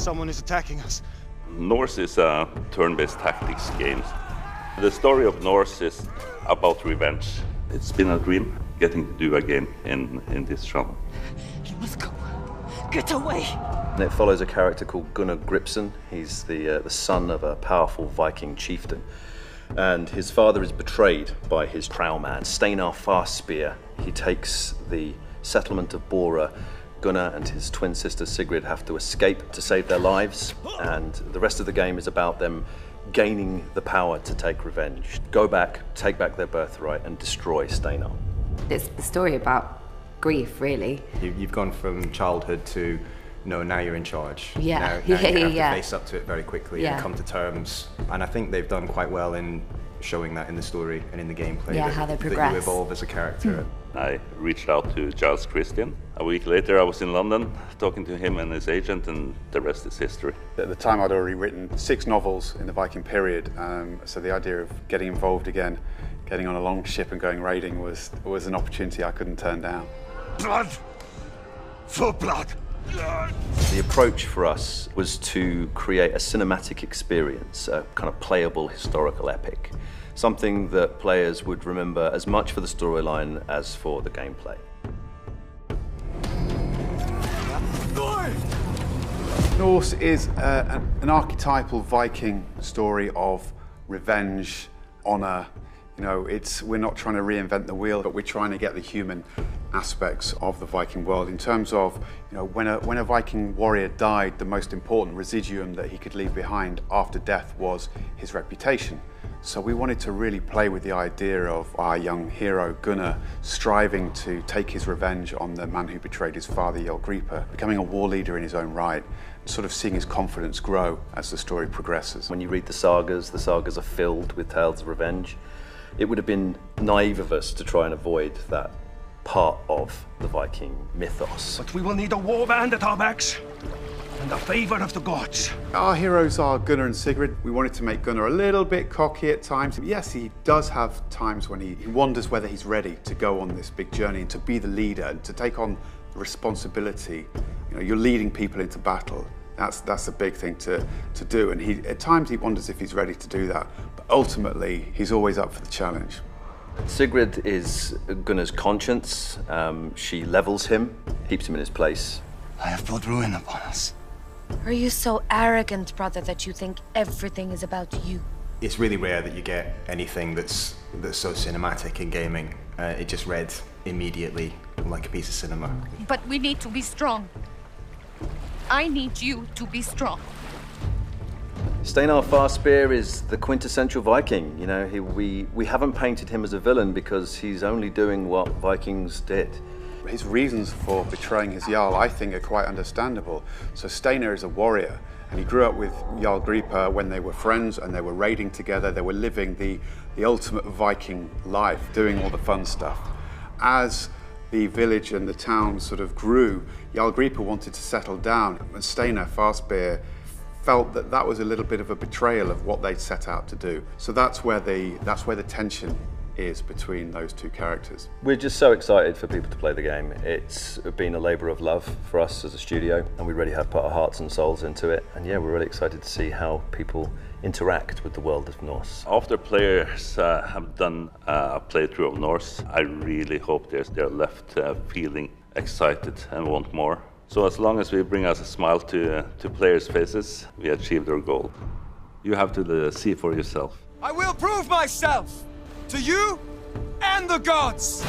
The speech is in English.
Someone is attacking us. Norse is a turn-based tactics game. The story of Norse is about revenge. It's been a dream getting to do a game in this genre. You must go. Get away! And it follows a character called Gunnar Gripsson. He's the son of a powerful Viking chieftain. And his father is betrayed by his trowman, Steinar Farspear. He takes the settlement of Bora. Gunnar and his twin sister Sigrid have to escape to save their lives, and the rest of the game is about them gaining the power to take revenge, go back, take back their birthright, and destroy Steinar. It's the story about grief, really. You've gone from childhood to, no, now you're in charge. Yeah. Now you have to face up to it very quickly and come to terms. And I think they've done quite well in showing that in the story and in the gameplay. Yeah, how they progress. That you evolve as a character. I reached out to Giles Christian. A week later I was in London talking to him and his agent, and the rest is history. At the time I'd already written 6 novels in the Viking period, so the idea of getting involved again, getting on a long ship and going raiding was an opportunity I couldn't turn down. Blood! For blood! The approach for us was to create a cinematic experience, a kind of playable historical epic. Something that players would remember as much for the storyline as for the gameplay. Norse is an archetypal Viking story of revenge, honor. You know, we're not trying to reinvent the wheel, but we're trying to get the human aspects of the Viking world. In terms of, you know, when a Viking warrior died, the most important residuum that he could leave behind after death was his reputation. So we wanted to really play with the idea of our young hero Gunnar striving to take his revenge on the man who betrayed his father, Urijah, becoming a war leader in his own right, and sort of seeing his confidence grow as the story progresses. When you read the sagas are filled with tales of revenge. It would have been naive of us to try and avoid that part of the Viking mythos. But we will need a war band at our backs, and the favor of the gods. Our heroes are Gunnar and Sigrid. We wanted to make Gunnar a little bit cocky at times. Yes, he does have times when he wonders whether he's ready to go on this big journey and to be the leader and to take on the responsibility. You know, you're leading people into battle. That's a big thing to do, and at times he wonders if he's ready to do that, but ultimately he's always up for the challenge. Sigrid is Gunnar's conscience. She levels him, keeps him in his place. I have brought ruin upon us. Are you so arrogant, brother, that you think everything is about you? It's really rare that you get anything that's so cinematic in gaming. It just read immediately like a piece of cinema. But we need to be strong. I need you to be strong. Steinar Farspear is the quintessential Viking. You know, we haven't painted him as a villain because he's only doing what Vikings did. His reasons for betraying his Jarl, I think, are quite understandable. So Steinar is a warrior, and he grew up with Jarl Gripa when they were friends and they were raiding together. They were living the ultimate Viking life, doing all the fun stuff. As the village and the town sort of grew, Jarl Gripa wanted to settle down, and Steinar Farspear felt that that was a little bit of a betrayal of what they'd set out to do. So that's where the tension is between those two characters. We're just so excited for people to play the game. It's been a labour of love for us as a studio, and we really have put our hearts and souls into it. And yeah, we're really excited to see how people interact with the world of Norse. After players have done a playthrough of Norse, I really hope they're left feeling excited and want more. So as long as we bring us a smile to players' faces, we achieved our goal. You have to see for yourself. I will prove myself to you and the gods!